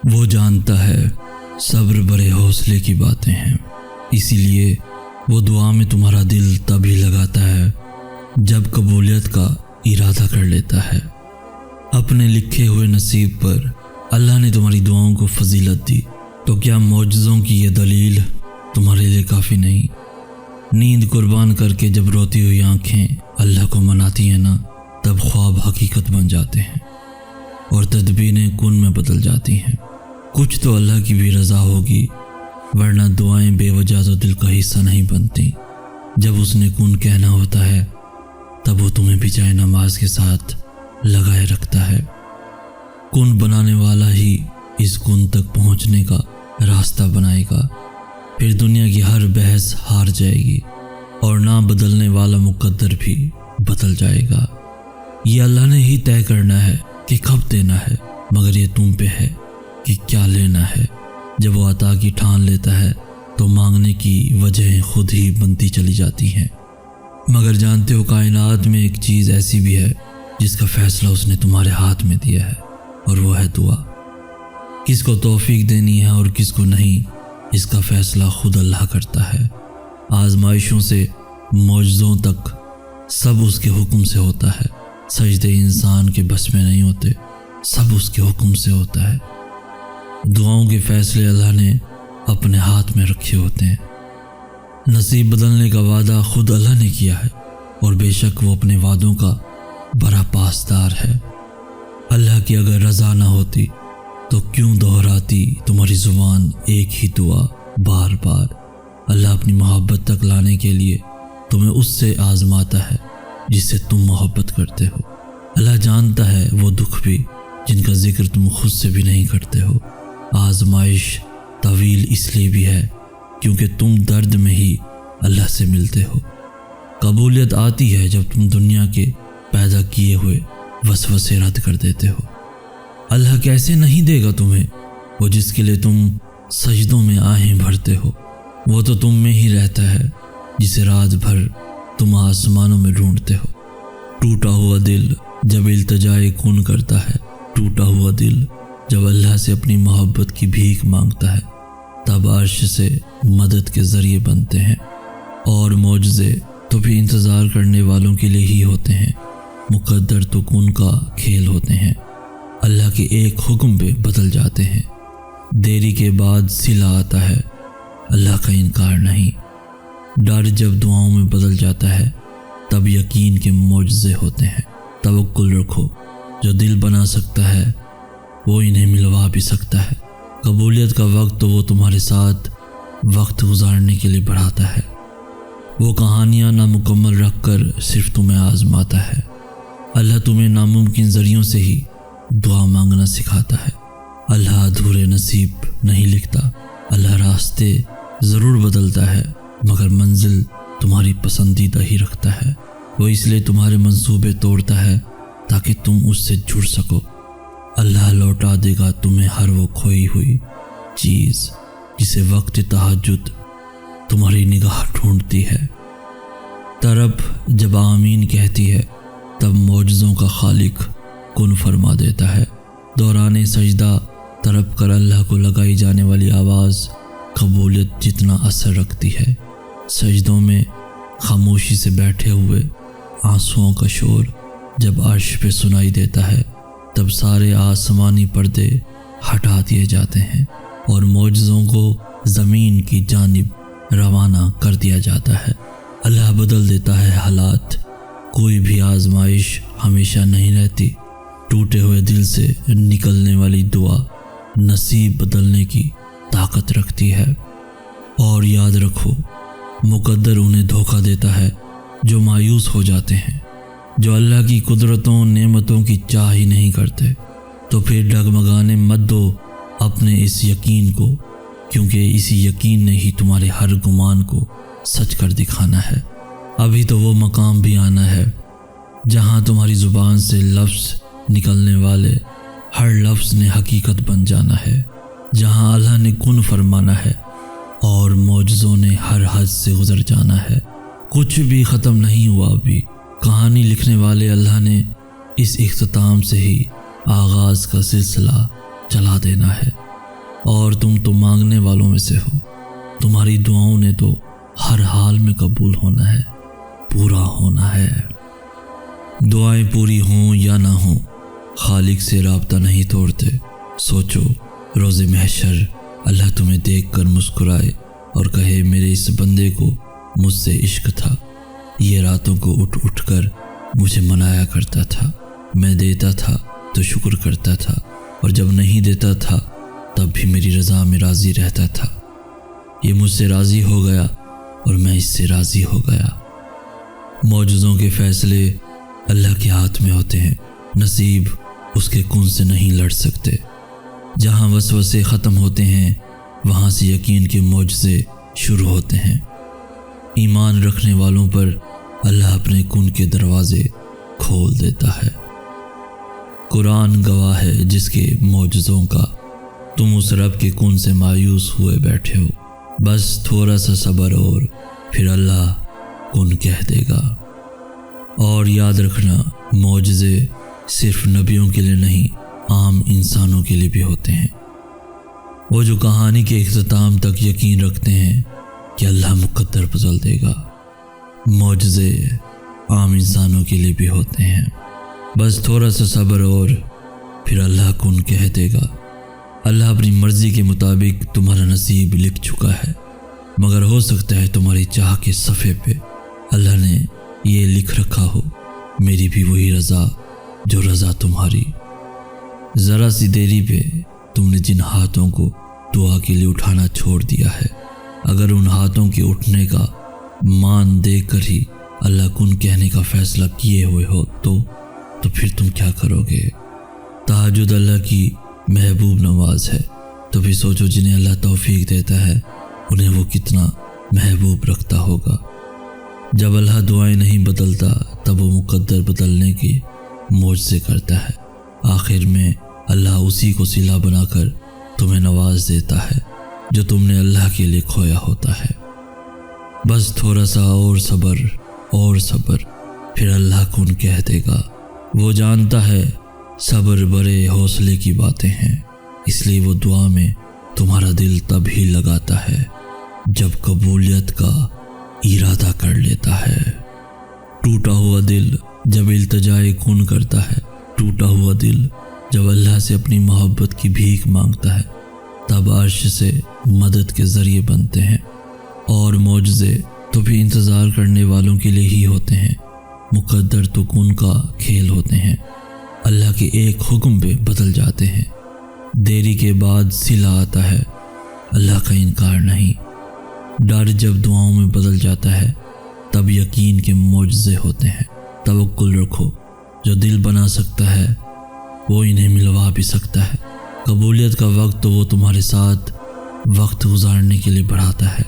وہ جانتا ہے صبر بڑے حوصلے کی باتیں ہیں، اسی لیے وہ دعا میں تمہارا دل تبھی لگاتا ہے جب قبولیت کا ارادہ کر لیتا ہے۔ اپنے لکھے ہوئے نصیب پر اللہ نے تمہاری دعاؤں کو فضیلت دی، تو کیا معجزوں کی یہ دلیل تمہارے لیے کافی نہیں؟ نیند قربان کر کے جب روتی ہوئی آنکھیں اللہ کو مناتی ہیں نا، تب خواب حقیقت بن جاتے ہیں اور تدبیریں کن میں بدل جاتی ہیں۔ کچھ تو اللہ کی بھی رضا ہوگی، ورنہ دعائیں بے وجہ تو دل کا حصہ نہیں بنتی۔ جب اس نے کن کہنا ہوتا ہے تب وہ تمہیں بھی چاہے نماز کے ساتھ لگائے رکھتا ہے۔ کن بنانے والا ہی اس کن تک پہنچنے کا راستہ بنائے گا، پھر دنیا کی ہر بحث ہار جائے گی اور نہ بدلنے والا مقدر بھی بدل جائے گا۔ یہ اللہ نے ہی طے کرنا ہے کہ کب دینا ہے، مگر یہ تم پہ ہے کہ کیا لینا ہے۔ جب وہ عطا کی ٹھان لیتا ہے تو مانگنے کی وجہیں خود ہی بنتی چلی جاتی ہیں۔ مگر جانتے ہو کائنات میں ایک چیز ایسی بھی ہے جس کا فیصلہ اس نے تمہارے ہاتھ میں دیا ہے، اور وہ ہے دعا۔ کس کو توفیق دینی ہے اور کس کو نہیں، اس کا فیصلہ خود اللہ کرتا ہے۔ آزمائشوں سے معجزوں تک سب اس کے حکم سے ہوتا ہے۔ سجدے انسان کے بس میں نہیں ہوتے، سب اس کے حکم سے ہوتا ہے۔ دعاؤں کے فیصلے اللہ نے اپنے ہاتھ میں رکھے ہوتے ہیں۔ نصیب بدلنے کا وعدہ خود اللہ نے کیا ہے، اور بے شک وہ اپنے وعدوں کا بڑا پاسدار ہے۔ اللہ کی اگر رضا نہ ہوتی تو کیوں دہراتی تمہاری زبان ایک ہی دعا بار بار؟ اللہ اپنی محبت تک لانے کے لیے تمہیں اس سے آزماتا ہے جس سے تم محبت کرتے ہو۔ اللہ جانتا ہے وہ دکھ بھی جن کا ذکر تم خود سے بھی نہیں کرتے ہو۔ آزمائش طویل اس لیے بھی ہے کیونکہ تم درد میں ہی اللہ سے ملتے ہو۔ قبولیت آتی ہے جب تم دنیا کے پیدا کیے ہوئے وسوسے رد کر دیتے ہو۔ اللہ کیسے نہیں دے گا تمہیں وہ جس کے لیے تم سجدوں میں آہیں بھرتے ہو؟ وہ تو تم میں ہی رہتا ہے جسے رات بھر تم آسمانوں میں ڈھونڈتے ہو۔ ٹوٹا ہوا دل جب التجائے کن کرتا ہے، ٹوٹا ہوا دل جب اللہ سے اپنی محبت کی بھیک مانگتا ہے، تب عرش سے مدد کے ذریعے بنتے ہیں۔ اور معجزے تو بھی انتظار کرنے والوں کے لیے ہی ہوتے ہیں، مقدر تو کن کا کھیل ہوتے ہیں، اللہ کے ایک حکم پہ بدل جاتے ہیں۔ دیری کے بعد صلہ آتا ہے، اللہ کا انکار نہیں۔ ڈر جب دعاؤں میں بدل جاتا ہے تب یقین کے معجزے ہوتے ہیں۔ توکل رکھو، جو دل بنا سکتا ہے وہ انہیں ملوا بھی سکتا ہے۔ قبولیت کا وقت تو وہ تمہارے ساتھ وقت گزارنے کے لیے بڑھاتا ہے۔ وہ کہانیاں نامکمل رکھ کر صرف تمہیں آزماتا ہے۔ اللہ تمہیں ناممکن ذریعوں سے ہی دعا مانگنا سکھاتا ہے۔ اللہ ادھورے نصیب نہیں لکھتا۔ اللہ راستے ضرور بدلتا ہے، مگر منزل تمہاری پسندیدہ ہی رکھتا ہے۔ وہ اس لیے تمہارے منصوبے توڑتا ہے تاکہ تم اس سے جڑ سکو۔ اللہ لوٹا دے گا تمہیں ہر وہ کھوئی ہوئی چیز جسے وقت تہجد تمہاری نگاہ ڈھونڈتی ہے۔ طرب جب آمین کہتی ہے تب معجزوں کا خالق کن فرما دیتا ہے۔ دوران سجدہ طرب کر اللہ کو لگائی جانے والی آواز قبولیت جتنا اثر رکھتی ہے۔ سجدوں میں خاموشی سے بیٹھے ہوئے آنسوؤں کا شور جب عرش پہ سنائی دیتا ہے تب سارے آسمانی پردے ہٹا دیے جاتے ہیں اور معجزوں کو زمین کی جانب روانہ کر دیا جاتا ہے۔ اللہ بدل دیتا ہے حالات۔ کوئی بھی آزمائش ہمیشہ نہیں رہتی۔ ٹوٹے ہوئے دل سے نکلنے والی دعا نصیب بدلنے کی طاقت رکھتی ہے۔ اور یاد رکھو، مقدر انہیں دھوکہ دیتا ہے جو مایوس ہو جاتے ہیں، جو اللہ کی قدرتوں نعمتوں کی چاہ ہی نہیں کرتے۔ تو پھر ڈگمگانے مت دو اپنے اس یقین کو، کیونکہ اسی یقین نے ہی تمہارے ہر گمان کو سچ کر دکھانا ہے۔ ابھی تو وہ مقام بھی آنا ہے جہاں تمہاری زبان سے لفظ نکلنے والے ہر لفظ نے حقیقت بن جانا ہے، جہاں اللہ نے کن فرمانا ہے اور معجزوں نے ہر حد سے گزر جانا ہے۔ کچھ بھی ختم نہیں ہوا ابھی۔ کہانی لکھنے والے اللہ نے اس اختتام سے ہی آغاز کا سلسلہ چلا دینا ہے۔ اور تم تو مانگنے والوں میں سے ہو۔ تمہاری دعاؤں نے تو ہر حال میں قبول ہونا ہے، پورا ہونا ہے۔ دعائیں پوری ہوں یا نہ ہوں، خالق سے رابطہ نہیں توڑتے۔ سوچو، روز محشر اللہ تمہیں دیکھ کر مسکرائے اور کہے میرے اس بندے کو مجھ سے عشق تھا، یہ راتوں کو اٹھ اٹھ کر مجھے منایا کرتا تھا، میں دیتا تھا تو شکر کرتا تھا، اور جب نہیں دیتا تھا تب بھی میری رضا میں راضی رہتا تھا۔ یہ مجھ سے راضی ہو گیا اور میں اس سے راضی ہو گیا۔ معجزوں کے فیصلے اللہ کے ہاتھ میں ہوتے ہیں، نصیب اس کے کن سے نہیں لڑ سکتے۔ جہاں وسوسے ختم ہوتے ہیں وہاں سے یقین کے معجزے شروع ہوتے ہیں۔ ایمان رکھنے والوں پر اللہ اپنے کن کے دروازے کھول دیتا ہے۔ قرآن گواہ ہے جس کے معجزوں کا، تم اس رب کے کن سے مایوس ہوئے بیٹھے ہو۔ بس تھوڑا سا صبر اور پھر اللہ کن کہہ دے گا۔ اور یاد رکھنا، معجزے صرف نبیوں کے لیے نہیں، عام انسانوں کے لیے بھی ہوتے ہیں۔ وہ جو کہانی کے اختتام تک یقین رکھتے ہیں کہ اللہ مقدر بدل دے گا۔ معجزے عام انسانوں کے لیے بھی ہوتے ہیں، بس تھوڑا سا صبر اور پھر اللہ کن کہہ دے گا۔ اللہ اپنی مرضی کے مطابق تمہارا نصیب لکھ چکا ہے، مگر ہو سکتا ہے تمہاری چاہ کے صفحے پہ اللہ نے یہ لکھ رکھا ہو، میری بھی وہی رضا جو رضا تمہاری۔ ذرا سی دیری پہ تم نے جن ہاتھوں کو دعا کے لیے اٹھانا چھوڑ دیا ہے، اگر ان ہاتھوں کے اٹھنے کا مان دیکھ کر ہی اللہ کن کہنے کا فیصلہ کیے ہوئے ہو تو پھر تم کیا کرو گے؟ تہجد اللہ کی محبوب نماز ہے، تو بھی سوچو جنہیں اللہ توفیق دیتا ہے انہیں وہ کتنا محبوب رکھتا ہوگا۔ جب اللہ دعائیں نہیں بدلتا تب وہ مقدر بدلنے کی معجزے کرتا ہے۔ آخر میں اللہ اسی کو صلہ بنا کر تمہیں نواز دیتا ہے جو تم نے اللہ کے لیے کھویا ہوتا ہے۔ بس تھوڑا سا اور صبر، پھر اللہ کن کہہ دے گا۔ وہ جانتا ہے صبر بڑے حوصلے کی باتیں ہیں، اس لیے وہ دعا میں تمہارا دل تب ہی لگاتا ہے جب قبولیت کا ارادہ کر لیتا ہے۔ ٹوٹا ہوا دل جب التجائے کن کرتا ہے، ٹوٹا ہوا دل جب اللہ سے اپنی محبت کی بھیک مانگتا ہے، تب عرش سے مدد کے ذریعے بنتے ہیں۔ اور معجزے تو بھی انتظار کرنے والوں کے لیے ہی ہوتے ہیں، مقدر تو کن کا کھیل ہوتے ہیں، اللہ کے ایک حکم پہ بدل جاتے ہیں۔ دیری کے بعد صلہ آتا ہے، اللہ کا انکار نہیں۔ ڈر جب دعاؤں میں بدل جاتا ہے تب یقین کے معجزے ہوتے ہیں۔ توکل رکھو، جو دل بنا سکتا ہے وہ انہیں ملوا بھی سکتا ہے۔ قبولیت کا وقت تو وہ تمہارے ساتھ وقت گزارنے کے لیے بڑھاتا ہے۔